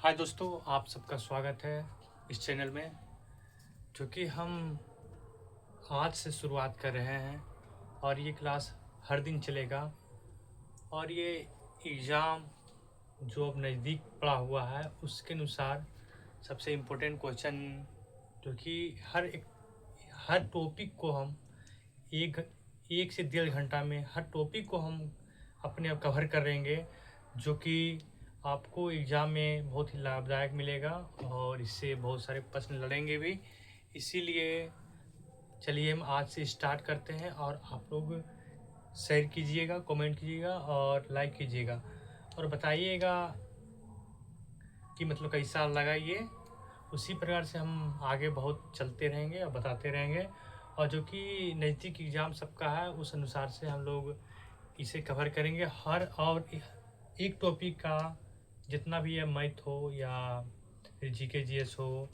हाय दोस्तों, आप सबका स्वागत है इस चैनल में। जो कि हम आज से शुरुआत कर रहे हैं और ये क्लास हर दिन चलेगा। और ये एग्ज़ाम जो अब नज़दीक पड़ा हुआ है उसके अनुसार सबसे इम्पोर्टेंट क्वेश्चन जो कि हर टॉपिक को हम एक एक से 1.5 घंटा में हर टॉपिक को हम अपने आप कवर करेंगे, जो कि आपको एग्ज़ाम में बहुत ही लाभदायक मिलेगा और इससे बहुत सारे प्रश्न लड़ेंगे भी। इसीलिए चलिए हम आज से स्टार्ट करते हैं और आप लोग शेयर कीजिएगा, कमेंट कीजिएगा और लाइक कीजिएगा और बताइएगा कि मतलब कैसा लगा ये। उसी प्रकार से हम आगे बहुत चलते रहेंगे और बताते रहेंगे, और जो कि नज़दीक एग्ज़ाम सबका है उस अनुसार से हम लोग इसे कवर करेंगे। हर और एक टॉपिक का जितना भी है, मैथ हो या जीके जीएस हो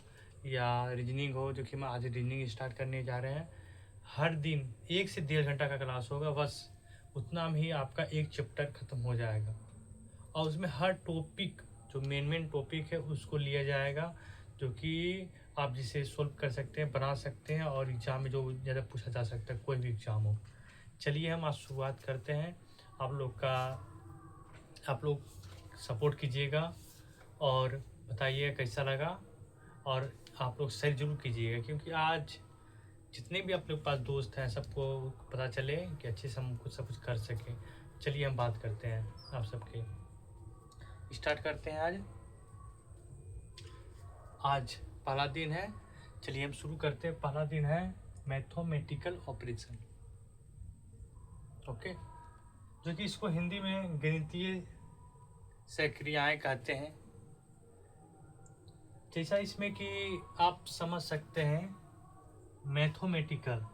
या रीजनिंग हो, जो कि हम आज रीजनिंग स्टार्ट करने जा रहे हैं। हर दिन 1 से 1.5 घंटा का क्लास होगा, बस उतना में ही आपका एक चैप्टर ख़त्म हो जाएगा। और उसमें हर टॉपिक जो मेन टॉपिक है उसको लिया जाएगा, जो कि आप जिसे सोल्व कर सकते हैं, बना सकते हैं और एग्ज़ाम में जो ज़्यादा पूछा जा सकता है, कोई भी एग्ज़ाम हो। चलिए हम आज शुरुआत करते हैं। आप लोग सपोर्ट कीजिएगा और बताइए कैसा लगा, और आप लोग शेयर जरूर कीजिएगा, क्योंकि आज जितने भी अपने पास दोस्त हैं सबको पता चले कि अच्छे से हम कुछ सब कुछ कर सकें। चलिए हम बात करते हैं, आप सबके स्टार्ट करते हैं। आज पहला दिन है, चलिए हम शुरू करते हैं। पहला दिन है मैथमेटिकल ऑपरेशन, ओके, जो कि इसको हिंदी में गणितीय सक्रियाएं कहते हैं। जैसा इसमें कि आप समझ सकते हैं, मैथमेटिकल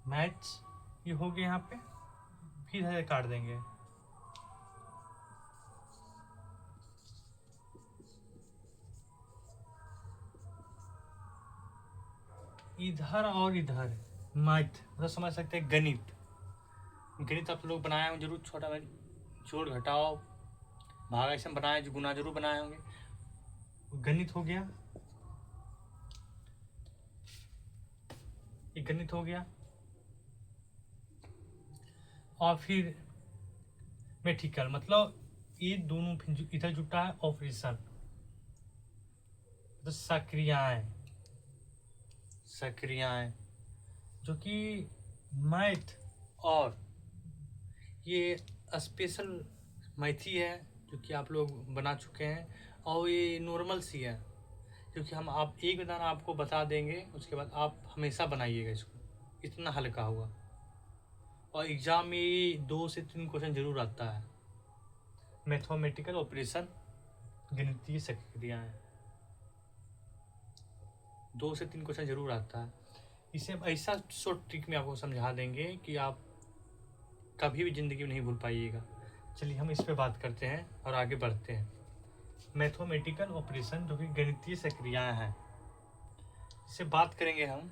मैथ्स ये हो गया यहाँ पे, फिर इधर काट देंगे। इधर और इधर मैथ, मतलब समझ सकते हैं गणित। गणित आप लोग बनाए होंगे जरूर, छोटा में जोड़ घटाओ भाग ऐसे बनाए, जो गुना जरूर बनाए होंगे। गणित हो गया, ये गणित हो गया। और फिर मेटिकल मतलब ये दोनों इधर जुटा है ऑपरेशन, तो सक्रियाएं जो कि मैथ और ये स्पेशल मैथी है, जो कि आप लोग बना चुके हैं। और ये नॉर्मल सी है, क्योंकि हम आप एक विधान आपको बता देंगे, उसके बाद आप हमेशा बनाइएगा इसको, इतना हल्का हुआ। और एग्ज़ाम में 2 से 3 क्वेश्चन जरूर आता है। मैथमेटिकल ऑपरेशन गणितीय सक्रियाएं 2 से 3 क्वेश्चन जरूर आता है। इसे हम ऐसा शॉर्ट ट्रिक में आपको समझा देंगे कि आप कभी भी ज़िंदगी में नहीं भूल पाइएगा। चलिए हम इस पर बात करते हैं और आगे बढ़ते हैं। मैथमेटिकल ऑपरेशन जो कि गणितीय सक्रियाएं हैं, इससे बात करेंगे हम।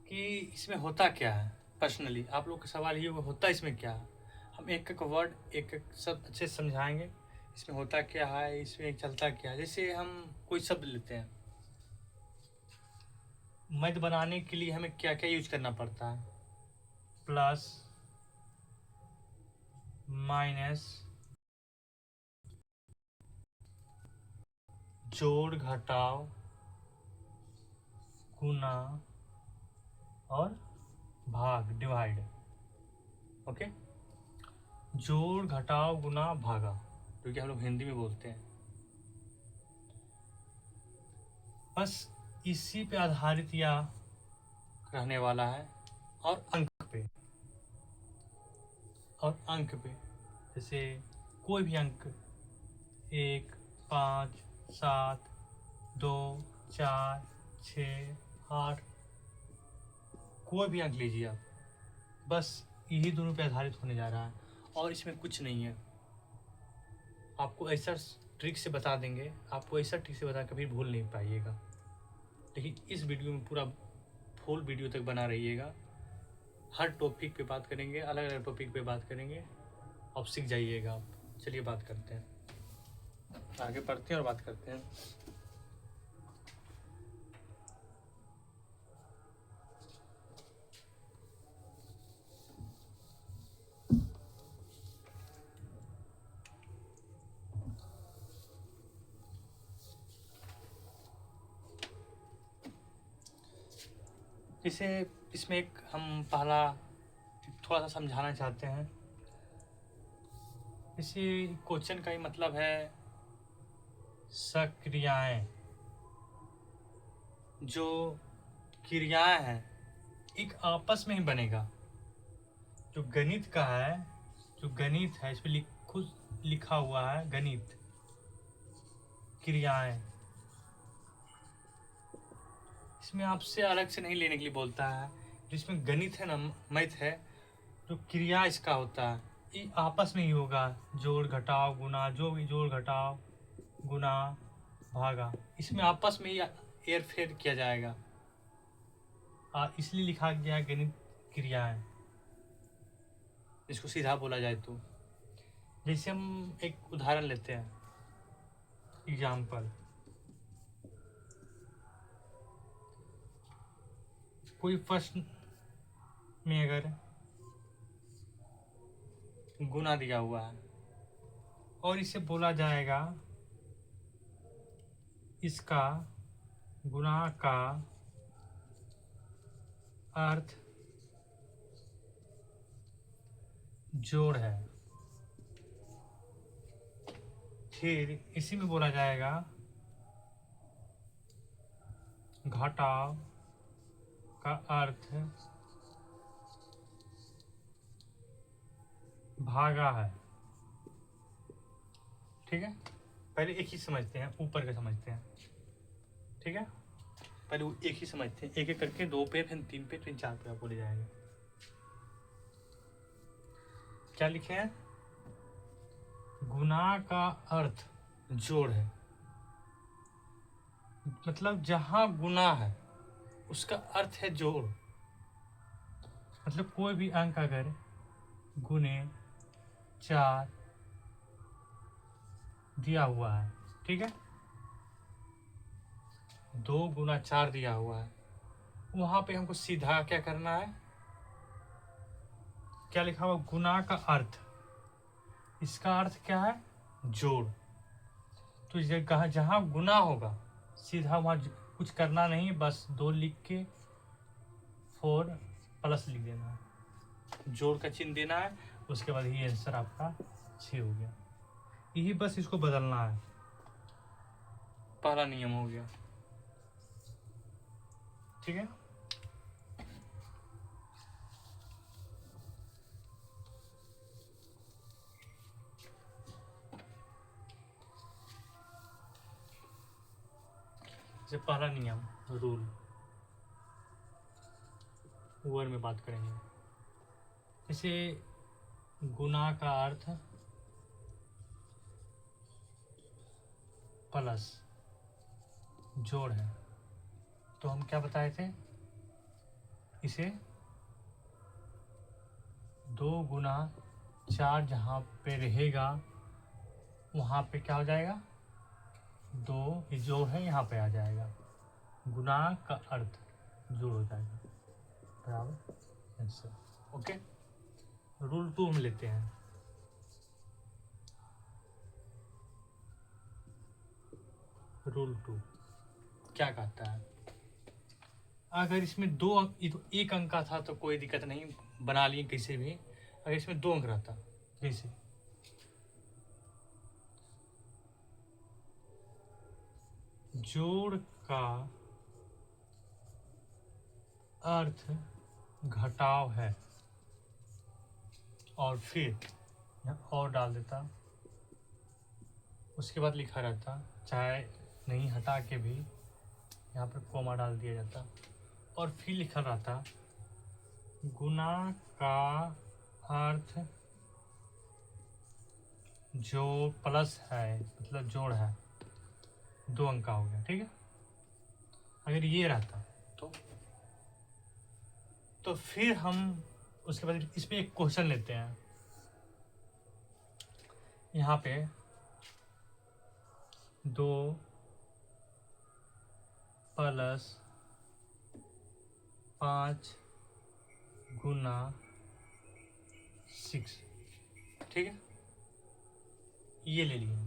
कि इसमें होता क्या है। पर्सनली आप लोग का सवाल ये होता इसमें क्या है, हम एक एक वर्ड एक एक शब्द अच्छे से समझाएंगे। इसमें होता क्या है, इसमें चलता क्या है। जैसे हम कोई शब्द लेते हैं, मध्य बनाने के लिए हमें क्या क्या यूज करना पड़ता है। प्लस, माइनस, जोड़ घटाव, गुना और भाग, डिवाइड। ओके, जोड़ घटाव गुना भागा, जो कि हम लोग हिंदी में बोलते हैं। बस इसी पे आधारित या रहने वाला है। और अंक पे जैसे कोई भी अंक, 1, 5, 7, 2, 4, 6, 8, कोई भी अंक लीजिए आप, बस यही दोनों पे आधारित होने जा रहा है और इसमें कुछ नहीं है। आपको ऐसा ट्रिक से बता देंगे, आपको ऐसा ट्रिक से बता कभी भूल नहीं पाइएगा। लेकिन इस वीडियो में पूरा फुल वीडियो तक बना रहिएगा। हर टॉपिक पे बात करेंगे, अलग अलग टॉपिक पे बात करेंगे, आप सीख जाइएगा आप। चलिए बात करते हैं, आगे बढ़ते हैं और बात करते हैं। जैसे इसमें एक हम पहला थोड़ा सा समझाना चाहते हैं। इसी क्वेश्चन का ही मतलब है सक्रियाएं। जो क्रियाएं हैं एक आपस में ही बनेगा। जो गणित का है, जो गणित है इस पर खुद लिखा हुआ है गणित, क्रियाएं। इसमें आपसे अलग से नहीं लेने के लिए बोलता है। जिसमें गणित है ना, मैथ है, जो क्रिया इसका होता है ये आपस में ही होगा। जोड़ घटाव गुना, जो भी जोड़ घटाव गुना भागा, इसमें आपस में ही हेर फेर किया जाएगा। इसलिए लिखा गया है गणित क्रियाएं। इसको सीधा बोला जाए तो जैसे हम एक उदाहरण लेते हैं, एग्जाम्पल। कोई प्रश्न में अगर गुना दिया हुआ है और इसे बोला जाएगा इसका गुना का अर्थ जोड़ है, फिर इसी में बोला जाएगा घटाव का अर्थ भागा है। ठीक है, पहले एक ही समझते हैं, ऊपर का समझते हैं। ठीक है, पहले वो एक ही समझते हैं, एक एक करके 2 पे, फिर 3 पे, फिर 4 पे आपको ले जाएंगे। क्या लिखे हैं? गुना का अर्थ जोड़ है। मतलब जहां गुना है उसका अर्थ है जोड़। मतलब कोई भी अंक अगर गुने 4 दिया हुआ है, ठीक है, 2 गुना 4 दिया हुआ है, वहां पे हमको सीधा क्या करना है? क्या लिखा हुआ? गुना का अर्थ। इसका अर्थ क्या है? जोड़। तो जहां गुना होगा सीधा वहां कुछ करना नहीं, बस 2 लिख के 4 प्लस लिख देना है, जोड़ का चिन्ह देना है। उसके बाद ये आंसर आपका 6 हो गया। यही बस इसको बदलना है, पहला नियम हो गया। ठीक है, जैसे पहला नियम रूल ऊपर में बात करेंगे। जैसे गुना का अर्थ प्लस जोड़ है, तो हम क्या बताए थे? इसे 2 गुना 4 जहाँ पे रहेगा वहाँ पे क्या हो जाएगा? 2 ये जोड़ है, यहाँ पे आ जाएगा, गुना का अर्थ जोड़ हो जाएगा, बराबर आंसर। ओके, रूल 2 हम लेते हैं। रूल 2 क्या कहता है? अगर इसमें 2 अंक, ये तो 1 अंक का था तो कोई दिक्कत नहीं, बना लिए कैसे भी। अगर इसमें 2 अंक रहता, जैसे जोड़ का अर्थ घटाव है, और फिर यहाँ और डाल देता, उसके बाद लिखा रहता, चाहे नहीं हटा के भी यहाँ पर कोमा डाल दिया जाता, और फिर लिखा रहता गुना का अर्थ जो प्लस है मतलब जोड़ है, 2 अंक का हो गया, ठीक है। अगर ये रहता तो फिर हम उसके बाद इस पे एक क्वेश्चन लेते हैं। यहाँ पे 2 प्लस 5 गुना 6, ठीक है, ये ले लिए।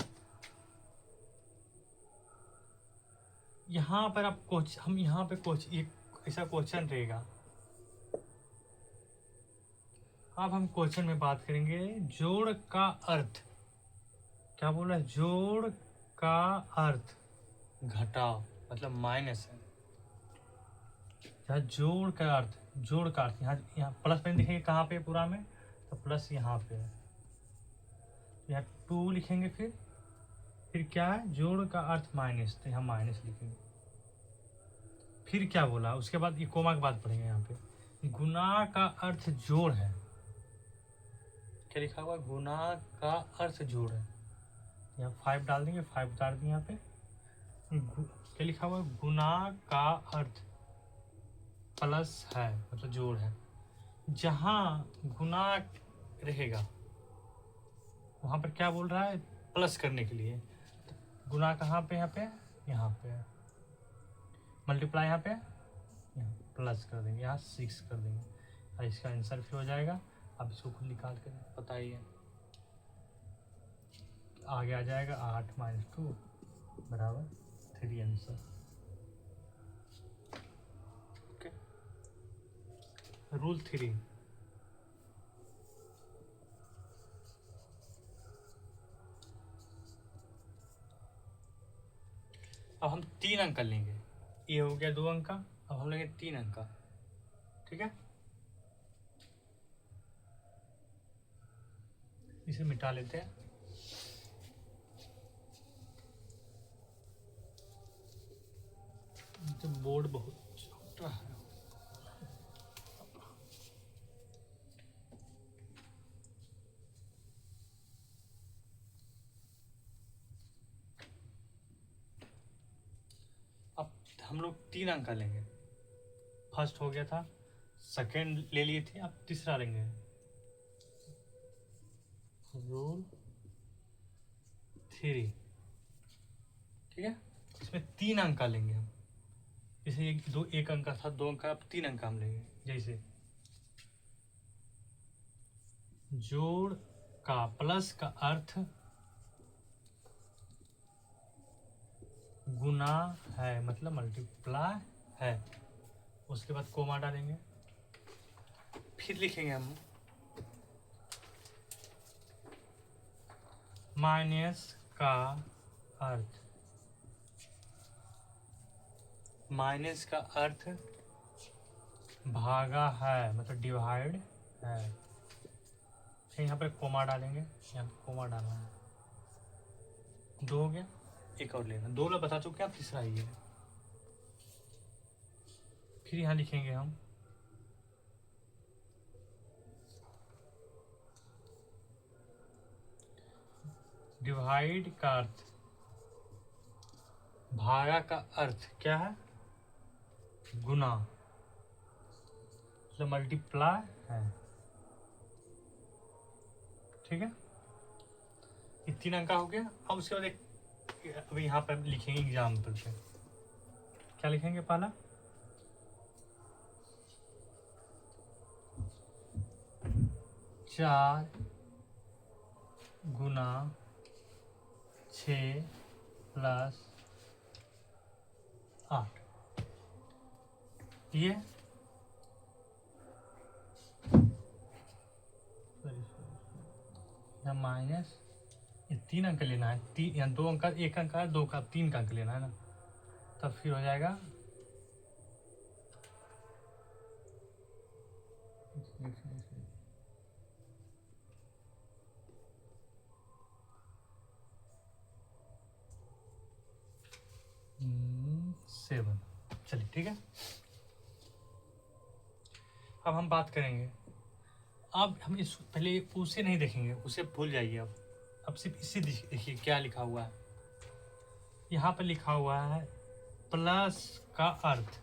यहाँ पर आप हम यहाँ पे एक ऐसा क्वेश्चन रहेगा। अब हम क्वेश्चन में बात करेंगे जोड़ का अर्थ। क्या बोल रहा है? जोड़ का अर्थ घटाव मतलब माइनस है। यहाँ जोड़ का अर्थ, जोड़ का अर्थ यहाँ प्लस में लिखेंगे कहाँ पे पूरा में, तो प्लस यहाँ पे है, यहाँ 2 लिखेंगे। फिर क्या है? जोड़ का अर्थ माइनस, तो यहाँ माइनस लिखेंगे। फिर क्या बोला उसके बाद? ये कोमा की बात पढ़ेंगे। यहाँ पे गुना का अर्थ जोड़ है। क्या लिखा हुआ? गुना का अर्थ जोड़ है। यहाँ 5 डाल देंगे, 5 उतार देंगे। यहाँ पे क्या लिखा हुआ? गुना का अर्थ प्लस है मतलब जोड़ है। जहाँ गुना रहेगा वहाँ पर क्या बोल रहा है? प्लस करने के लिए। तो गुना कहाँ पे? यहाँ पे है। मल्टीप्लाई यहाँ पे, यहाँ प्लस कर देंगे, यहाँ 6 कर देंगे और इसका आंसर फिर हो जाएगा। अब इसको खुद निकाल कर पता ही है, आगे आ जाएगा 8 - 2 बराबर 3 आंसर। Okay, rule 3। अब हम 3 अंक कर लेंगे। ये हो गया 2 अंक का, अब हम लेंगे 3 अंक का, ठीक है। इसे मिटा लेते हैं। तो बोर्ड बहुत छोटा है। अब हम लोग 3 अंक का लेंगे। फर्स्ट हो गया था, सेकंड ले लिए थे, अब तीसरा लेंगे। रूल 3, ठीक है। इसमें 3 अंक का लेंगे हम। जैसे एक अंक का था, 2 अंक का, अब 3 अंक का हम लेंगे। जैसे जोड़ का प्लस का अर्थ गुना है मतलब मल्टीप्लाई है। उसके बाद कोमा डालेंगे, फिर लिखेंगे हम माइनस का अर्थ, माइनस का अर्थ भागा है मतलब डिवाइड है। फिर यहाँ पर कोमा डालेंगे, यहाँ पर कोमा डालना है। 2 हो गया, एक और लेना। 2 लोग बता चुके हैं, तीसरा ही है। फिर यहाँ लिखेंगे हम डिवाइड का अर्थ, भागा का अर्थ क्या है? गुना मतलब मल्टीप्लाई है, ठीक है। ये 3 अंक का हो गया। अब उसके बाद अभी यहाँ पर लिखेंगे एग्जाम्पल पे। क्या लिखेंगे? पहला 4 गुना 6 प्लस 8, ये माइनस, ये 3 अंक लेना है। यहाँ 2 अंक, 1 अंक का, 2 का, 3 का अंक लेना है ना। तब फिर हो जाएगा 7। चलिए ठीक है। अब हम बात करेंगे, अब हम इस पहले उसे नहीं देखेंगे, उसे भूल जाइए। अब अब सिर्फ इसी देखिए क्या लिखा हुआ है, यहाँ पर लिखा हुआ है प्लस का अर्थ।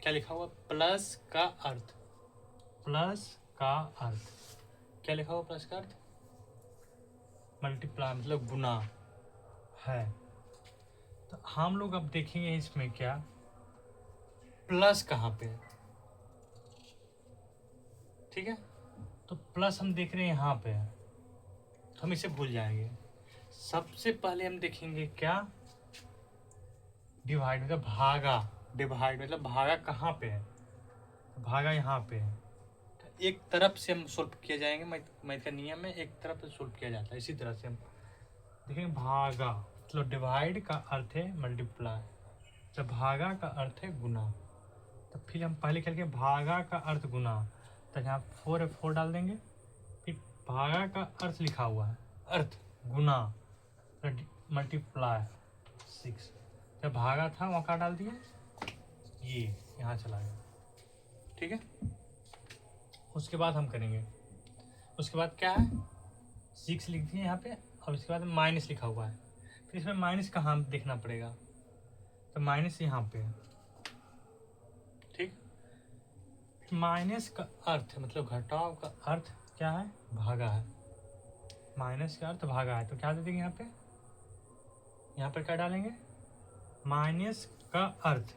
क्या लिखा हुआ? प्लस का अर्थ। प्लस का अर्थ क्या लिखा हुआ? प्लस का अर्थ मल्टीप्लाई मतलब गुना है। तो हम लोग अब देखेंगे इसमें क्या प्लस कहाँ पे है। ठीक है, तो प्लस हम देख रहे हैं यहाँ पे है, तो हम इसे भूल जाएंगे। सबसे पहले हम देखेंगे क्या डिवाइड मतलब भागा। डिवाइड मतलब भागा कहाँ पे है? भागा यहाँ पे है। तो एक तरफ से हम सोल्व किए जाएंगे, मैथ का नियम में एक तरफ से सोल्व किया जाता है। इसी तरह से हम देखेंगे भागा मतलब डिवाइड का अर्थ है मल्टीप्लाई, तो भागा का अर्थ है गुना। तो फिर हम पहले खेल के भागा का अर्थ गुना, तो यहाँ 4 है 4 डाल देंगे। फिर भागा का अर्थ लिखा हुआ है अर्थ गुना मल्टीप्लाई 6। जब भागा था वहाँ का डाल दिया, ये यहाँ चला गया। ठीक है, उसके बाद हम करेंगे, उसके बाद क्या है 6 लिख दिए यहाँ पे, और इसके बाद माइनस लिखा हुआ है। फिर इसमें माइनस कहाँ देखना पड़ेगा, तो माइनस यहाँ पे है। ठीक, माइनस का अर्थ मतलब घटाव का अर्थ क्या है? भागा है। माइनस का अर्थ भागा है, तो क्या दे देंगे यहाँ पे? यहाँ पर क्या डालेंगे? माइनस का अर्थ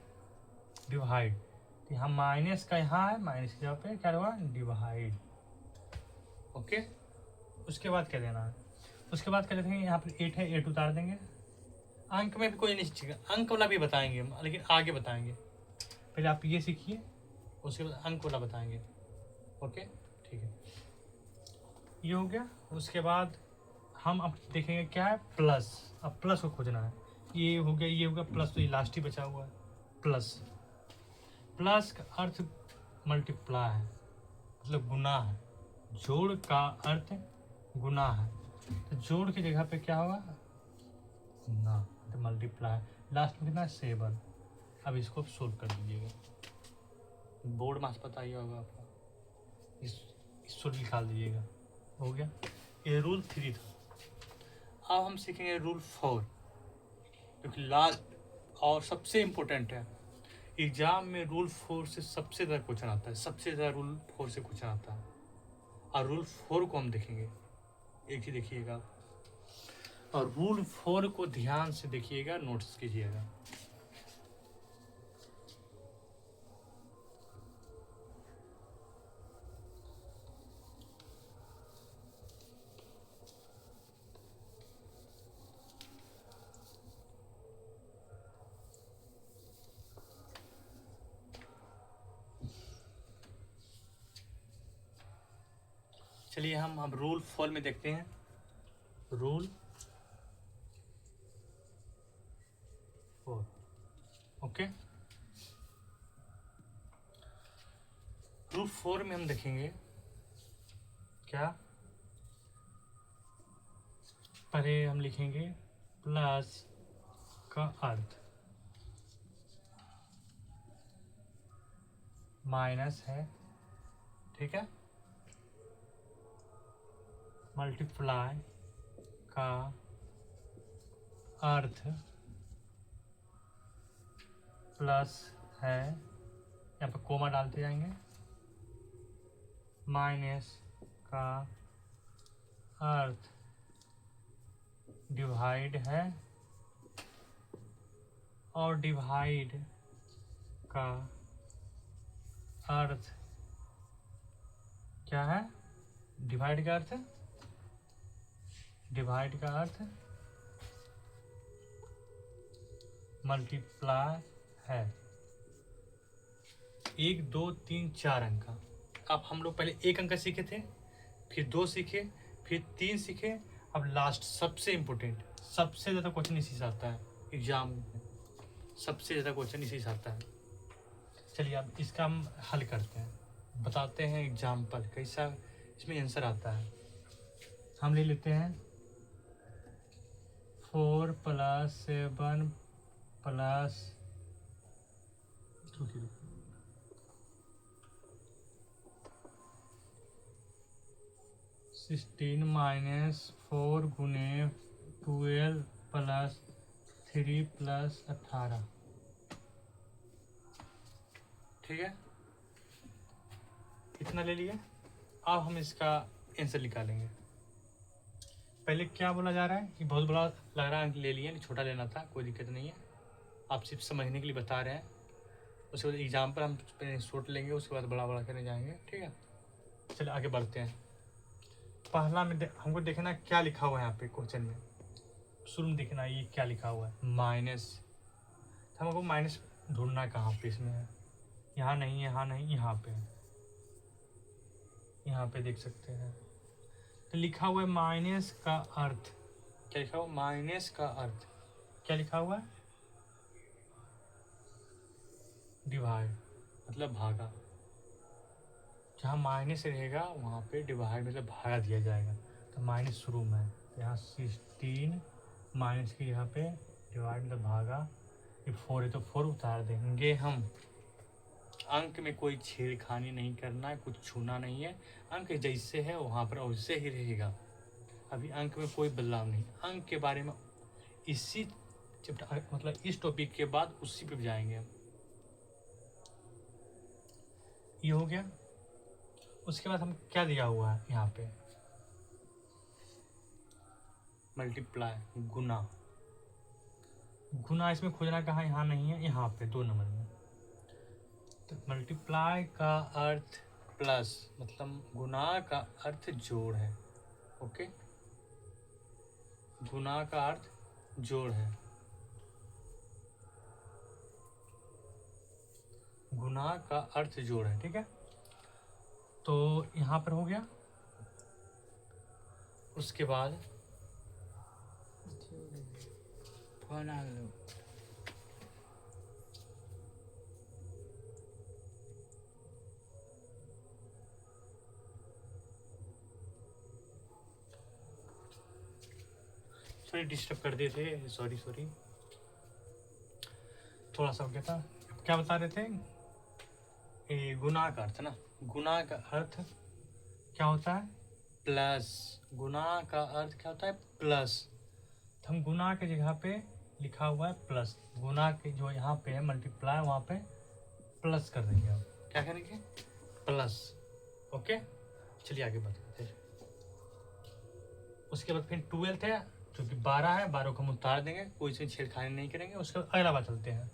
डिवाइड। तो यहाँ माइनस का यहाँ है, माइनस के यहाँ पे क्या होगा? डिवाइड। ओके, उसके बाद क्या देना है? उसके बाद क्या देखेंगे यहाँ पर 8 है, 8 उतार देंगे। अंक में भी कोई नहीं सीखेगा, अंक वाला भी बताएंगे हम, लेकिन आगे बताएंगे। पहले आप ये सीखिए, उसके बाद अंक वाला बताएंगे। ओके ठीक है, ये हो गया। उसके बाद हम अब देखेंगे क्या है प्लस। अब प्लस को खोजना है। ये हो गया, ये हो गया प्लस, तो ये लास्ट ही बचा हुआ है प्लस। प्लस का अर्थ मल्टीप्लाई है मतलब गुना है। जोड़ का अर्थ गुना है, तो जोड़ की जगह पे क्या होगा? गुना, तो मल्टीप्लाई। लास्ट में कितना? 7। अब इसको सोल्व कर दीजिएगा, बोर्ड मास पता ही होगा आपको, इसको निकाल दीजिएगा। हो गया, ये रूल 3 था। अब हम सीखेंगे रूल 4, जो कि लास्ट और सबसे इम्पोर्टेंट है। एग्जाम में रूल 4 से सबसे ज़्यादा क्वेश्चन आता है, सबसे ज़्यादा रूल 4 से क्वेश्चन आता है। और रूल 4 को हम देखेंगे, एक ही देखिएगा आप, और रूल 4 को ध्यान से देखिएगा, नोट्स कीजिएगा। चलिए हम अब रूल 4 में देखते हैं। रूल 4 ओके, रूल 4 में हम देखेंगे क्या, पहले हम लिखेंगे प्लस का अर्थ माइनस है। ठीक है, मल्टीप्लाई का अर्थ प्लस है, यहाँ पर कोमा डालते जाएंगे। माइनस का अर्थ डिवाइड है, और डिवाइड का अर्थ क्या है? डिवाइड का अर्थ, डिवाइड का अर्थ मल्टीप्लाई है। 1 2 3 4 अंक का। अब हम लोग पहले 1 अंक सीखे थे, फिर 2 सीखे, फिर 3 सीखे, अब लास्ट सबसे इम्पोर्टेंट, सबसे ज़्यादा क्वेश्चन इसी से आता है एग्जाम में, सबसे ज़्यादा क्वेश्चन इसी से आता है। चलिए अब इसका हम हल करते हैं, बताते हैं एग्जाम्पल कैसा इसमें आंसर आता है। हम ले लेते हैं 4 + 7 + 6 16 माइनस 4 गुने 12 प्लस 3 प्लस 18। ठीक है, इतना ले लिए। अब हम इसका आंसर निकालेंगे। पहले क्या बोला जा रहा है कि बहुत बड़ा लग रहा है, अंक ले लिए, छोटा लेना था, कोई दिक्कत नहीं है, आप सिर्फ समझने के लिए बता रहे हैं। उसके बाद एग्जाम पर हम शॉर्ट लेंगे, उसके बाद बड़ा बड़ा करने जाएंगे। ठीक है, चलिए आगे बढ़ते हैं। पहला में हमको देखना क्या लिखा हुआ है यहाँ पे क्वेश्चन में। शुरू में देखना ये क्या लिखा हुआ है, माइनस। हमको माइनस ढूंढना कहाँ पे इसमें है, यहाँ नहीं, यहाँ नहीं, यहाँ पे, यहाँ पे देख सकते हैं। तो लिखा हुआ है माइनस का अर्थ क्या लिखा हुआ, माइनस का अर्थ क्या लिखा हुआ है, डिवाइड, मतलब भागा। जहाँ माइनस रहेगा वहाँ पे डिवाइड मतलब भागा दिया जाएगा। तो माइनस शुरू में है, तो यहाँ 16 माइनस की यहाँ पे डिवाइड मतलब भागा। ये 4 है तो 4 उतार देंगे हम। अंक में कोई छेड़खानी नहीं करना है, कुछ छूना नहीं है। अंक जैसे है वहाँ पर वैसे ही रहेगा। अभी अंक में कोई बदलाव नहीं। अंक के बारे में इसी मतलब इस टॉपिक के बाद उसी पे जाएंगे हम। ये हो गया। उसके बाद हम क्या दिया हुआ है यहाँ पे, मल्टीप्लाई, गुना। गुना इसमें खोजना कहाँ, यहाँ नहीं है, यहाँ पे 2 नंबर में। तो मल्टीप्लाई का अर्थ प्लस, मतलब गुना का अर्थ जोड़ है। ओके, गुना का अर्थ जोड़ है, गुना का अर्थ जोड़ है। ठीक है, तो यहाँ पर हो गया। उसके बाद सॉरी डिस्टर्ब कर दिए थे, सॉरी थोड़ा सा हो गया था। क्या बता रहे थे, ये गुना का अर्थ ना, गुना का अर्थ क्या होता है, प्लस। गुना का अर्थ क्या होता है, प्लस। तो हम गुना के जगह पे लिखा हुआ है प्लस, गुना के जो यहाँ पे है मल्टीप्लाई, वहाँ पे प्लस कर देंगे हम। क्या करेंगे, प्लस। ओके, चलिए आगे बढ़ते हैं। उसके बाद फिर 12 है, जो कि 12 है, 12 को हम उतार देंगे, कोई से छेड़खानी नहीं करेंगे। उसके बाद अगला बात चलते हैं।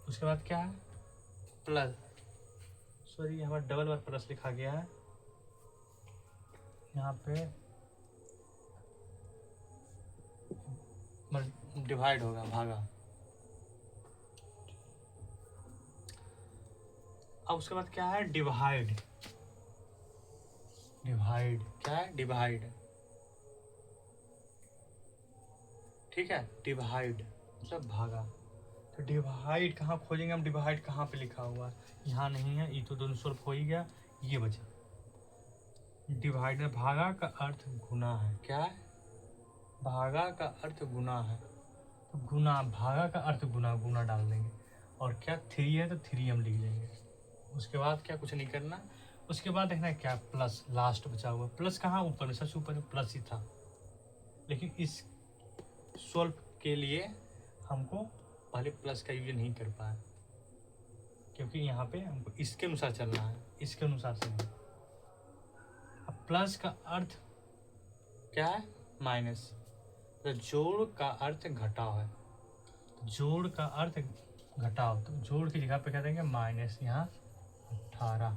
उसके बाद क्या है, प्लस, सॉरी यहाँ पर डबल बार प्लस लिखा गया है, यहाँ पे डिवाइड होगा, भागा। अब उसके बाद क्या है, डिवाइड। डिवाइड क्या है, डिवाइड। ठीक है, डिवाइड मतलब भागा। तो डिवाइड कहाँ खोजेंगे हम, डिवाइड कहाँ पे लिखा हुआ है, यहाँ नहीं है, ये तो दोनों सॉल्व हो ही गया, ये बचा। डिवाइड में भागा का अर्थ गुना है, क्या है, भागा का अर्थ गुना है। तो गुना, भागा का अर्थ गुना, गुना डाल देंगे। और क्या 3 है तो 3 हम लिख लेंगे। उसके बाद क्या, कुछ नहीं करना। उसके बाद देखना है क्या, प्लस, लास्ट बचा हुआ। प्लस कहाँ, ऊपर में, सबसे ऊपर में प्लस ही था, लेकिन इस सॉल्व के लिए हमको पहले प्लस का यूज नहीं कर पाए, क्योंकि यहाँ पे हमको इसके अनुसार चलना है, इसके अनुसार से नहीं। अब प्लस का अर्थ क्या है, माइनस। तो जोड़ का अर्थ घटाव है, जोड़ का अर्थ घटाव। तो जोड़ की जगह पे क्या देंगे, माइनस, यहाँ 18।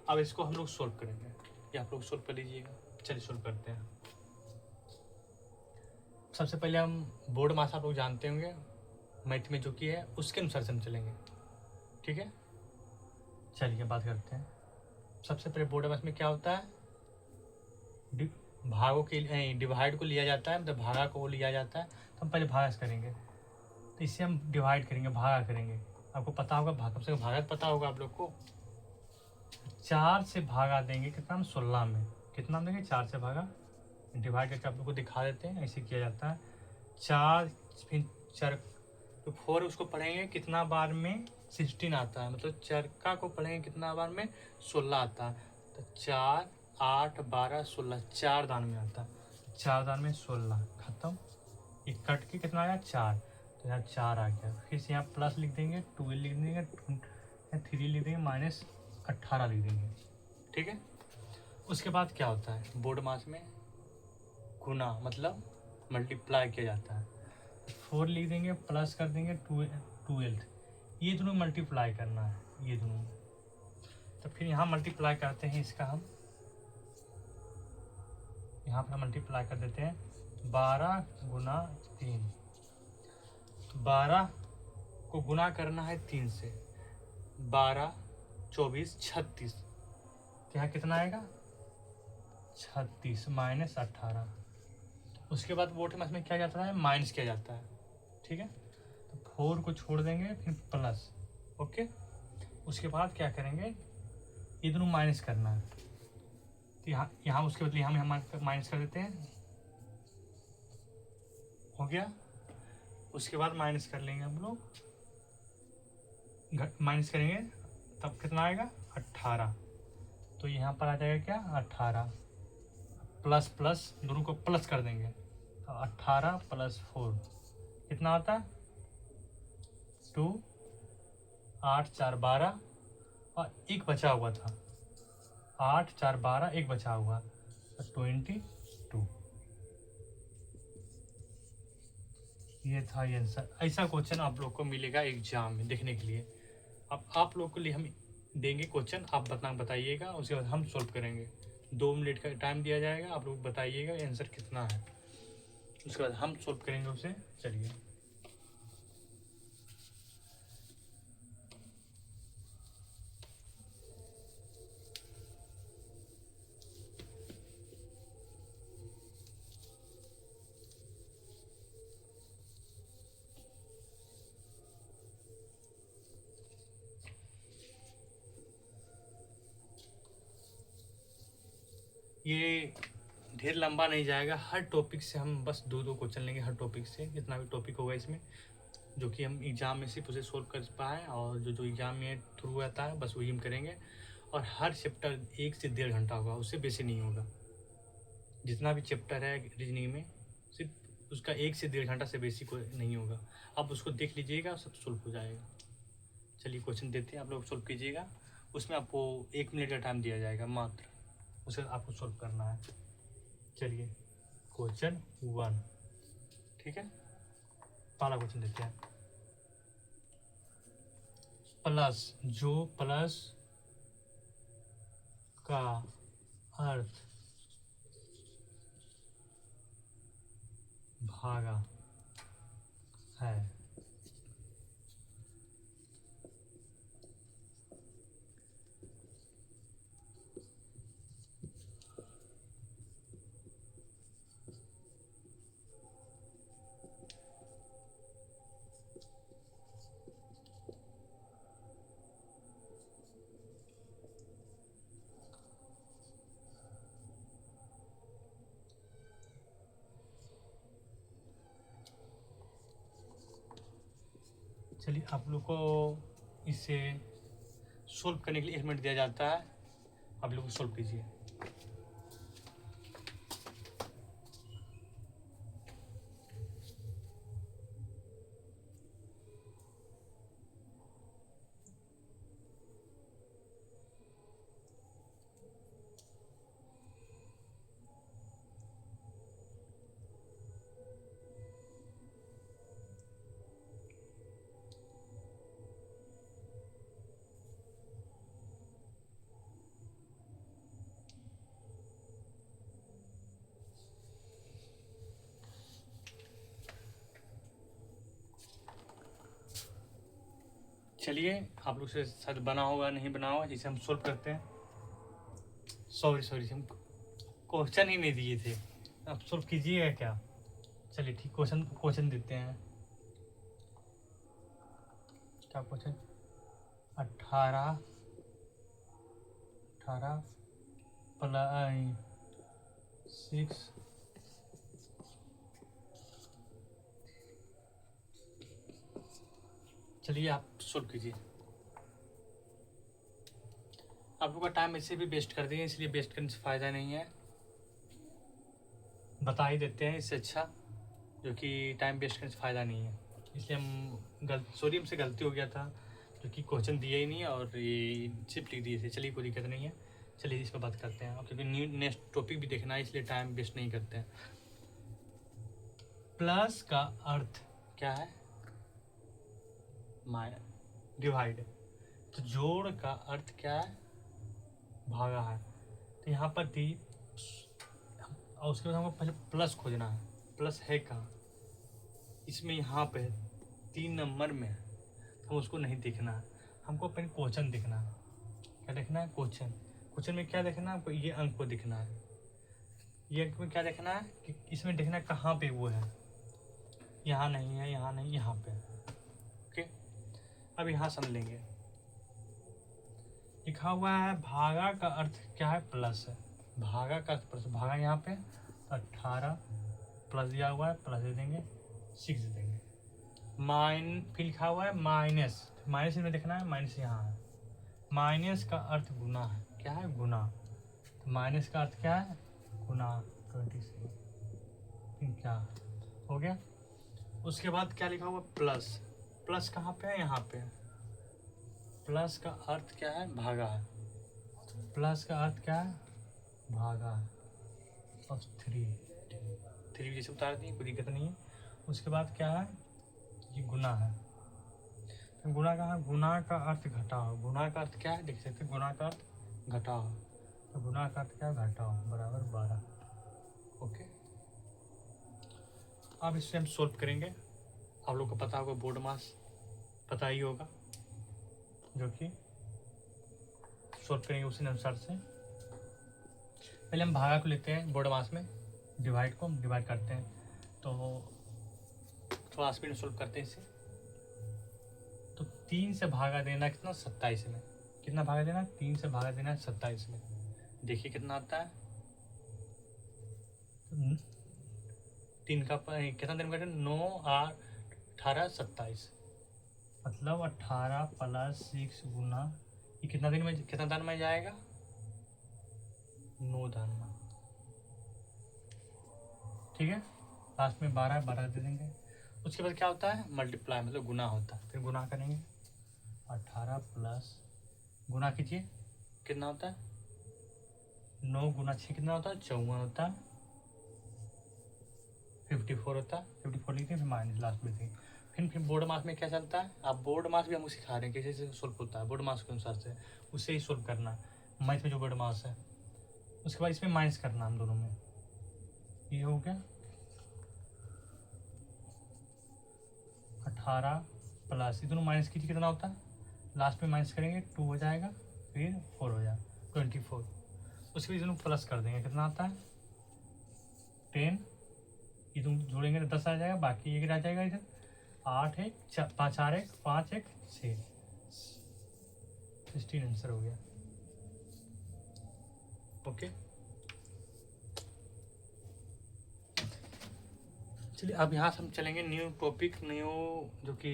अब इसको हम लोग सोल्व करेंगे, ये आप लोग सोल्व कर लीजिएगा। चलिए सोल्व करते हैं। सबसे पहले हम बोर्ड मास आप लोग जानते होंगे, मैथ में जो कि है उसके अनुसार से हम चलेंगे। ठीक है, चलिए बात करते हैं। सबसे पहले बोर्ड मास में क्या होता है, भागों के डिवाइड को लिया जाता है, मतलब भागा को लिया जाता है। तो हम पहले भागा करेंगे, तो इससे हम डिवाइड करेंगे, भागा करेंगे। आपको पता होगा, कम से कम भागा पता होगा आप लोग को। 4 से भागा देंगे कितना, हम 16 में। कितना देंगे, 4 से भागा, डिवाइड करके आप लोग को दिखा देते हैं, ऐसे किया जाता है। 4 फिर 4 तो 4 उसको पढ़ेंगे कितना बार में 16 आता है, मतलब चरका को पढ़ेंगे कितना बार में 16 आता है। तो 4 8 12 16 4 दान में आता है, 4 दान में 16 खत्म। ये कट के कितना आया 4, तो यहाँ 4 आ गया। फिर से यहाँ प्लस लिख देंगे, 12 लिख देंगे, 3 लिख देंगे, माइनस 18 लिख देंगे। ठीक है। उसके बाद क्या होता है बोर्ड मास में गुना, मतलब मल्टीप्लाई किया जाता है। 4 लिख देंगे, प्लस कर देंगे 12, ये दोनों मल्टीप्लाई करना है, ये दोनों। तो फिर यहाँ मल्टीप्लाई करते हैं इसका, हम यहाँ पर मल्टीप्लाई कर देते हैं 12 गुना 3। 12 को गुना करना है 3 से, 12 24 36, तो यहाँ कितना आएगा 36 माइनस 18। उसके बाद बोर्ड में क्या जाता है माइनस किया जाता है। ठीक है। तो 4 को छोड़ देंगे, फिर प्लस। ओके। उसके बाद क्या करेंगे, ये दोनों माइनस करना है, तो यहाँ उसके बदले हम माइनस कर देते हैं, हो गया। उसके बाद माइनस कर लेंगे हम लोग, माइनस करेंगे तब कितना आएगा 18। तो यहाँ पर आ जाएगा क्या 18, प्लस प्लस दोनों को प्लस कर देंगे, तो 18 + 4 कितना आता है 2, 8 4 12, और एक बचा हुआ था, 8 4 12, एक बचा हुआ, 22। ये था ये आंसर। ऐसा क्वेश्चन आप लोग को मिलेगा एग्जाम में देखने के लिए। अब आप लोग के लिए हम देंगे क्वेश्चन, आप बताइएगा, उसके बाद हम सॉल्व करेंगे। 2 मिनट का टाइम दिया जाएगा, आप लोग बताइएगा आंसर कितना है, उसके बाद हम सॉल्व करेंगे उसे। चलिए ये ढेर लंबा नहीं जाएगा, हर टॉपिक से हम बस 2 क्वेश्चन लेंगे, हर टॉपिक से जितना भी टॉपिक होगा इसमें, जो कि हम एग्ज़ाम में सिर्फ उसे सोल्व कर पाएँ, और जो एग्ज़ाम में थ्रू आता है बस वही हम करेंगे। और हर चैप्टर 1 से 1.5 घंटा होगा, उससे बेसी नहीं होगा। जितना भी चैप्टर है रीजनिंग में, सिर्फ उसका 1 से 1.5 घंटा से बेसी कोई नहीं होगा। आप उसको देख लीजिएगा, सब सोल्व हो जाएगा। चलिए क्वेश्चन देते हैं, आप लोग सोल्व कीजिएगा। उसमें आपको 1 मिनट का टाइम दिया जाएगा मात्र, उसे आपको सोल्व करना है। चलिए क्वेश्चन 1, ठीक है, पहला क्वेश्चन देखते हैं। प्लस, जो प्लस का अर्थ भागा है, चलिए आप लोग को इसे सोल्व करने के लिए 1 मिनट दिया जाता है, आप लोग सोल्व कीजिए। चलिए आप लोग से शायद बना होगा, नहीं बना होगा, जिसे हम सोल्व करते हैं। सॉरी हम क्वेश्चन ही नहीं दिए थे, आप सोल्व कीजिएगा क्या। चलिए ठीक, क्वेश्चन देते हैं। क्या क्वेश्चन, 18 + 6 + चलिए आप सोल्व कीजिए। आप लोग का टाइम ऐसे भी वेस्ट कर देंगे, इसलिए वेस्ट करने से फ़ायदा नहीं है, बता ही देते हैं इससे अच्छा, जो कि टाइम वेस्ट करने से फ़ायदा नहीं है। इसलिए हम सॉरी हमसे गलती हो गया था, जो कि क्वेश्चन दिए ही नहीं और ये सिर्फ लिख दिए थे। चलिए कोई दिक्कत नहीं है, चलिए इस पर बात करते हैं, क्योंकि न्यू नेक्स्ट टॉपिक भी देखना है, इसलिए टाइम वेस्ट नहीं करते हैं। प्लस का अर्थ क्या है? डिवाइड। तो जोड़ का अर्थ क्या है? भागा है। तो यहाँ पर थी, और उसके बाद हमको पहले प्लस खोजना है। प्लस है कहाँ? इसमें यहाँ पे 3 नंबर में, हम उसको नहीं देखना है, हमको अपने क्वेश्चन देखना है। क्या देखना है? क्वेश्चन। क्वेश्चन में क्या देखना है हमको? ये अंक को देखना है। ये अंक में क्या देखना है कि इसमें देखना है कहाँ पे वो है। यहाँ नहीं है, यहाँ नहीं, यहाँ पे। ओके, अब यहाँ समझ लेंगे। लिखा हुआ है भागा का अर्थ क्या है? प्लस है। भागा का अर्थ प्लस, भागा यहाँ पे 18 प्लस दिया हुआ है, प्लस दे देंगे, 6 दे देंगे। फिर लिखा हुआ है माइनस, माइनस में देखना है, माइनस यहाँ है। माइनस का अर्थ गुना है। क्या है? गुना। तो माइनस का अर्थ क्या है? गुना 27। क्या हो गया? उसके बाद क्या लिखा हुआ? प्लस। प्लस कहाँ पे है? यहाँ पे। प्लस का अर्थ क्या है? भागा है। प्लस का अर्थ क्या है? भागा है। और 3 जैसे उतार दिए, कोई दिक्कत नहीं है। उसके बाद क्या है? ये गुना है। तो गुना का है, गुना का अर्थ घटाओ। गुना का अर्थ क्या है? देख सकते हैं, गुना का अर्थ घटाओ। तो गुना का अर्थ क्या है? घटाओ, बराबर 12। ओके, अब इससे हम सोल्व करेंगे। आप लोग को पता होगा, बोर्ड मास पता ही होगा, जो कि सोल्व करेंगे उसी अनुसार से। पहले हम भागा को लेते हैं, बोर्ड मास में डिवाइड को हम डिवाइड करते हैं। तो थोड़ा स्पीड में सोल्व करते हैं इसे। तो 3 से भागा देना कितना? 27 में। कितना भागा देना? 3 से भागा देना 27 में। देखिए कितना आता है। 3 का कितना दिन में? 9 8 18 27, मतलब 18 प्लस 6 गुना, ये कितना दिन में, कितना दान में जाएगा? 9 दान में। ठीक है, लास्ट में 12 दे देंगे। उसके बाद क्या होता है? मल्टीप्लाई, मतलब गुना होता है। फिर गुना करेंगे, 18 प्लस, गुना कीजिए, कितना होता है? 9 गुना 6 कितना होता है? 54 होता है। 54 होता है। 54 लिखते हैं, फिर माइनस लास्ट में देंगे। फिर बोर्ड मास में क्या चलता है? आप बोर्ड मास भी हमको सिखा रहे हैं कैसे सोल्व होता है। बोर्ड मास के अनुसार से उससे ही सोल्व करना है, मैथ में जो बोर्ड मास है। उसके बाद इसमें माइनस करना हम दोनों में। ये हो गया 18 प्लस, ये दोनों माइनस कीजिए, कितना होता है? लास्ट में माइनस करेंगे, 2 हो जाएगा, फिर 4 हो जाएगा, 24। उसके बाद दोनों प्लस कर देंगे, कितना आता है? 10। ये दोनों जोड़ेंगे तो 10 आ जाएगा, बाकी 1 रह जाएगा इधर। 8 1 5 4 1 5 1 6, 16 आंसर हो गया। ओके, चलिए अब यहाँ से हम चलेंगे न्यू टॉपिक, न्यू, जो कि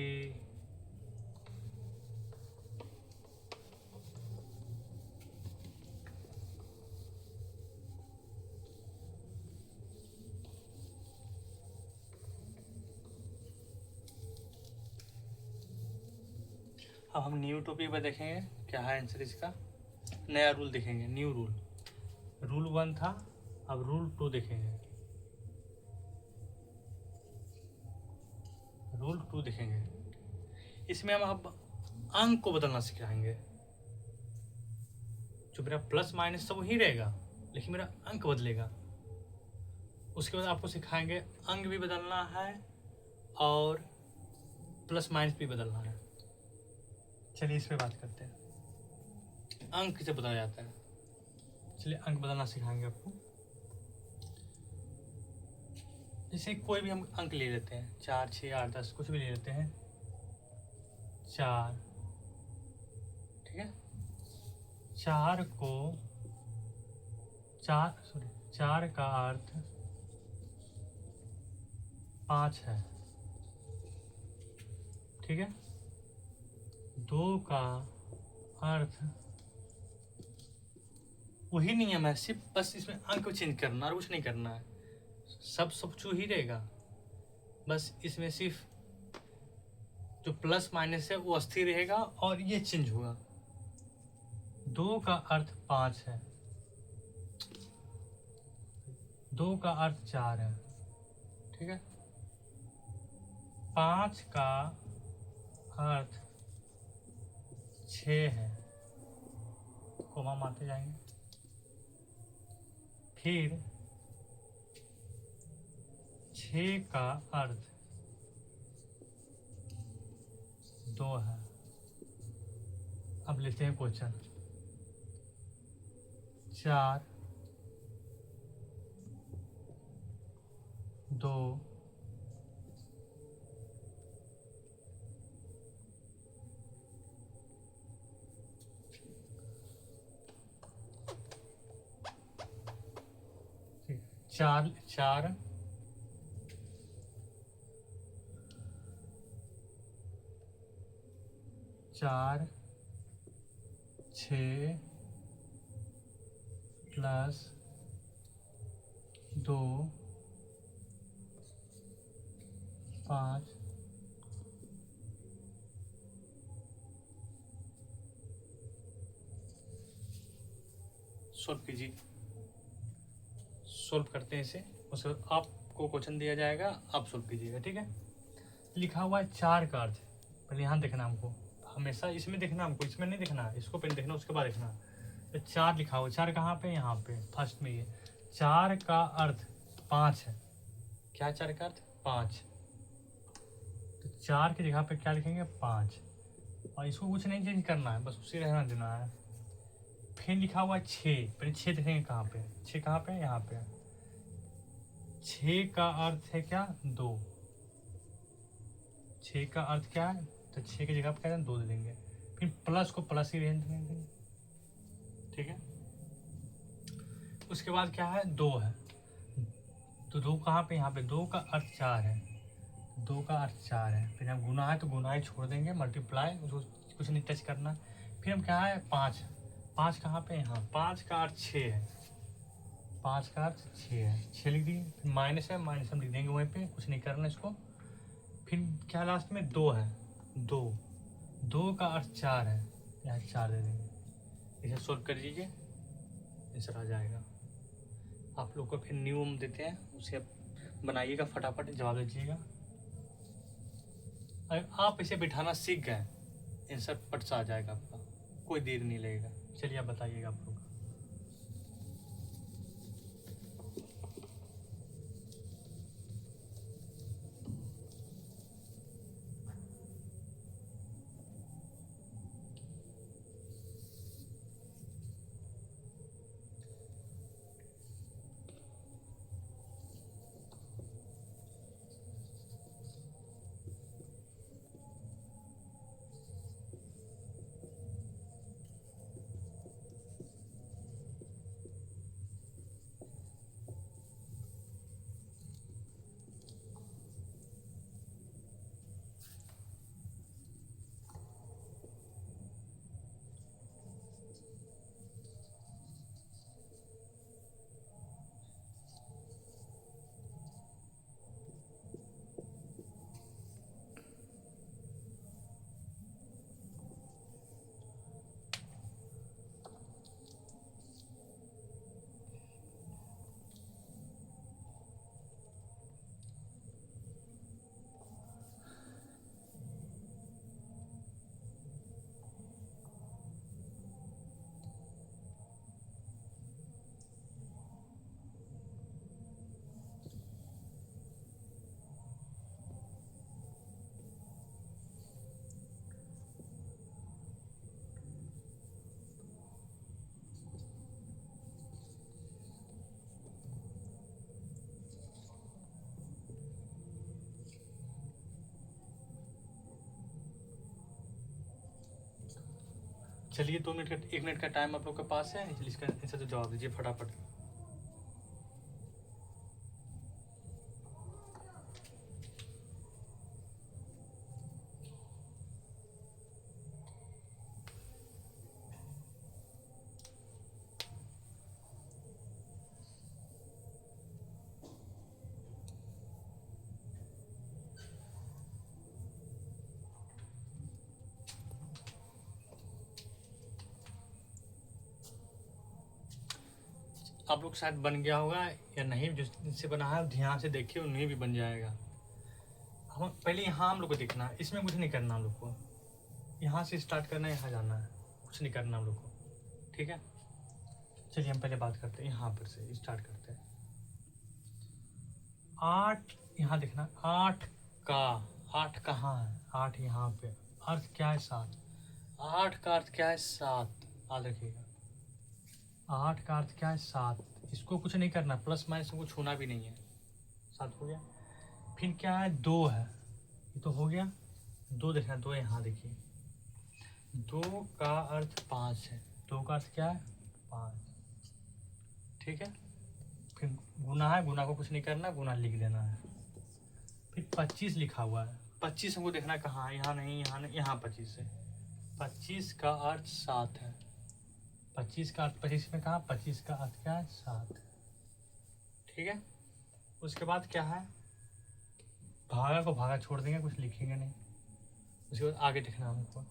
अब हम न्यू टॉपिक पर देखेंगे क्या है आंसर इसका। नया रूल देखेंगे, न्यू रूल। रूल 1 था, अब रूल 2 देखेंगे। रूल 2 देखेंगे, इसमें हम अब अंक को बदलना सिखाएंगे। जो मेरा प्लस माइनस सब वही रहेगा, लेकिन मेरा अंक बदलेगा। उसके बाद आपको सिखाएंगे अंक भी बदलना है और प्लस माइनस भी बदलना है। चलिए इस पे बात करते हैं, अंक कैसे बदला जाता है। चलिए अंक बदलना सिखाएंगे आपको। जैसे कोई भी हम अंक ले लेते हैं, 4 6 8 10, कुछ भी ले लेते हैं। 4, ठीक है, 4 को 4 का अर्थ 5 है, ठीक है। 2 का अर्थ वही नियम है, सिर्फ बस इसमें अंक को चेंज करना और कुछ नहीं करना है, सब चू ही रहेगा। बस इसमें सिर्फ जो प्लस माइनस है वो स्थिर रहेगा और ये चेंज होगा। 2 का अर्थ 5 है, 2 का अर्थ 4 है, ठीक है। 5 का अर्थ 6 है, कोमा मारते जाएंगे। फिर 6 का अर्थ 2 है। अब लेते हैं क्वेश्चन। 4 2 4 4 4 6 प्लस 2 5 सोल्व कीजिए। सोल्व करते हैं इसे, उसके बाद आपको क्वेश्चन दिया जाएगा, आप सोल्व कीजिएगा, ठीक है। लिखा हुआ है 4 का अर्थ, पहले यहाँ देखना हमको, हमेशा इसमें देखना हमको, इसमें नहीं देखना, इसको पहले देखना उसके बाद देखना। तो 4 लिखा हुआ, 4 कहाँ पे, यहाँ पे फर्स्ट में ये। 4 का अर्थ 5 है, क्या 4 का अर्थ 5, तो 4 की जगह पे क्या लिखेंगे 5, और इसको कुछ नहीं चेंज करना है, बस उसी रहना देना है। फिर लिखा हुआ 6, पहले 6 देखेंगे कहाँ पे, 6 कहाँ पे, यहाँ पे। 6 का अर्थ है क्या 2, 6 का अर्थ क्या है, तो 6 की जगह पे क्या है 2 दे देंगे। फिर प्लस को प्लस ही रहने देंगे, ठीक है। उसके बाद क्या है 2 है, तो 2 कहाँ पे, यहाँ पे। 2 का अर्थ 4 है, 2 का अर्थ 4 है। फिर हम गुना है तो गुना ही छोड़ देंगे, मल्टीप्लाई उसको कुछ नहीं टच करना। फिर हम क्या है 5, 5 कहाँ पे, यहाँ। 5 का अर्थ 6 है, 5 का अर्थ 6 है, 6 लिख दिए। फिर माइनस है, माइनस हम लिख देंगे वहीं पे, कुछ नहीं करना इसको। फिर क्या लास्ट में 2 है, 2 का अर्थ 4 है, यहाँ 4 दे देंगे। इसे सोल्व कर लीजिए, आंसर आ जाएगा। आप लोग को फिर नियम देते हैं, उसे बनाइएगा, फटाफट जवाब दीजिएगा। अगर आप इसे बिठाना सीख गए, आंसर पट सा आ जाएगा आपका, कोई देर नहीं लगेगा। चलिए आप बताइएगा आप लोग। चलिए 2 मिनट का, 1 मिनट का टाइम आप लोग के पास है, इसका आंसर तो जवाब दीजिए फटाफट। आप लोग शायद बन गया होगा या नहीं, जिससे बना है ध्यान से देखिए, उन्हें भी बन जाएगा। हम पहले यहाँ हम लोग को देखना है, इसमें कुछ नहीं करना हम लोग को, यहाँ से स्टार्ट करना है, यहाँ जाना है, कुछ नहीं करना हम लोग को, ठीक है। चलिए हम पहले बात करते हैं, यहाँ पर से स्टार्ट करते हैं। 8 यहाँ देखना, 8 कहाँ है, 8 यहाँ पे, अर्थ क्या है 7, 8 का अर्थ क्या है 7, याद रखिएगा। 8 का अर्थ क्या है 7, इसको कुछ नहीं करना, प्लस माइनस को छूना भी नहीं है, 7 हो गया। फिर क्या है 2 है, ये तो हो गया। 2 देखना, 2 यहाँ देखिए, 2 का अर्थ 5 है, 2 का अर्थ क्या है 5, ठीक है। फिर गुना है, गुना को कुछ नहीं करना, गुना लिख देना है। फिर 25 लिखा हुआ है, 25 हमको देखना कहाँ है, यहाँ नहीं, यहाँ नहीं, यहाँ 25 है। 25 का अर्थ 7 है, 25 का अर्थ 25 में कहाँ, 25 का अर्थ क्या है 7, ठीक है। उसके बाद क्या है, भागा को भागा छोड़ देंगे, कुछ लिखेंगे नहीं। उसके बाद आगे देखना हमको,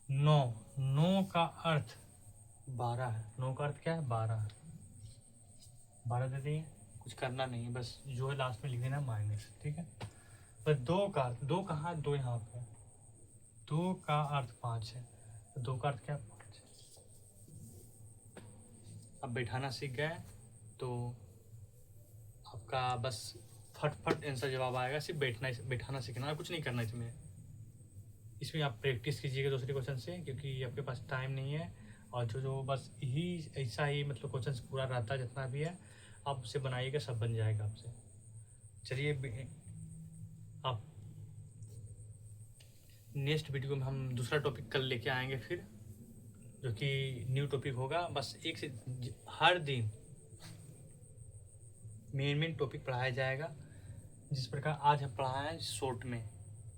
9 का अर्थ 12 है, 9 का अर्थ क्या है 12 है, 12 दे देंगे, कुछ करना नहीं, बस जो है लास्ट में लिख देना माइनस, ठीक है। बस 2 का अर्थ, 2 कहाँ है, 2 यहाँ पे, 2 का अर्थ 5 है, 2 का अर्थ क्या है 5 है। अब बैठाना सीख गए तो आपका बस फटफट आंसर जवाब आएगा, सिर्फ बैठाना सीखना है, कुछ नहीं करना इसमें आप प्रैक्टिस कीजिएगा दूसरे क्वेश्चन से, क्योंकि आपके पास टाइम नहीं है। और जो बस यही ऐसा ही मतलब क्वेश्चन पूरा रहता है, जितना भी है आप उसे बनाइएगा, सब बन जाएगा आपसे। चलिए आप नेक्स्ट वीडियो में हम दूसरा टॉपिक कल लेके आएंगे फिर, जो कि न्यू टॉपिक होगा। बस एक से हर दिन मेन टॉपिक पढ़ाया जाएगा, जिस प्रकार आज हम पढ़ाए हैं शॉर्ट में,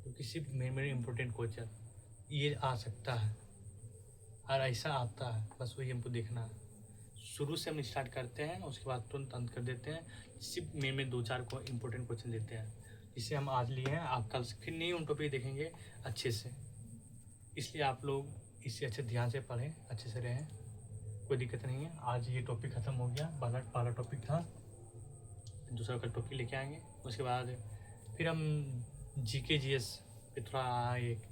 क्योंकि सिर्फ मेन इम्पोर्टेंट क्वेश्चन ये आ सकता है और ऐसा आता है, बस वही हमको देखना है। शुरू से हम स्टार्ट करते हैं, उसके बाद तुरंत अंत कर देते हैं, सिर्फ मेन 2-4 को इम्पोर्टेंट क्वेश्चन देते हैं, जिसे हम आज लिए हैं। आप कल फिर नहीं उन टॉपिक देखेंगे अच्छे से, इसलिए आप लोग इसे अच्छे ध्यान से पढ़ें, अच्छे से रहें, कोई दिक्कत नहीं है। आज ये टॉपिक ख़त्म हो गया, पहला टॉपिक था, दूसरा का टॉपिक लेके आएंगे। उसके बाद फिर हम GK GS पे थोड़ा एक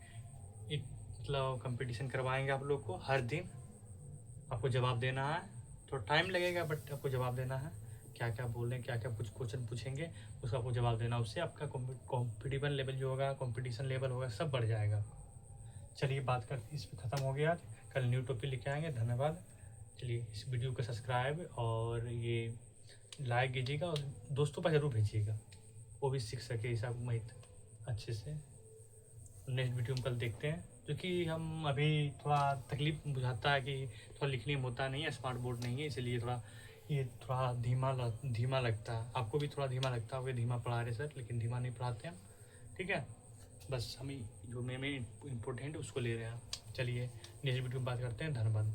मतलब कंपटीशन करवाएंगे आप लोग को। हर दिन आपको जवाब देना है, थोड़ा टाइम लगेगा बट आपको जवाब देना है, क्या क्या बोल रहे हैं, क्या क्या कुछ क्वेश्चन पूछेंगे, उसका आपको जवाब देना। उससे आपका कॉम्पिटिशन लेवल जो होगा, कंपटीशन लेवल होगा, सब बढ़ जाएगा। चलिए बात कर इस पर ख़त्म हो गया, कल न्यू टॉपिक लेके आएंगे। धन्यवाद। चलिए इस वीडियो को सब्सक्राइब और ये लाइक कीजिएगा और दोस्तों पर ज़रूर भेजिएगा, वो भी सीख सके हिसाब मैथ अच्छे से। नेक्स्ट वीडियो में कल देखते हैं, क्योंकि हम अभी थोड़ा तकलीफ बुझाता है कि थोड़ा लिखने में होता नहीं है, स्मार्ट बोर्ड नहीं है, इसलिए ये थोड़ा धीमा लगता है। आपको भी थोड़ा धीमा लगता है, धीमा पढ़ा रहे सर, लेकिन धीमा नहीं पढ़ाते हम, ठीक है। बस हम जो मेन इम्पोर्टेंट है उसको ले रहे हैं। चलिए नेक्स्ट वीडियो में बात करते हैं। धन्यवाद।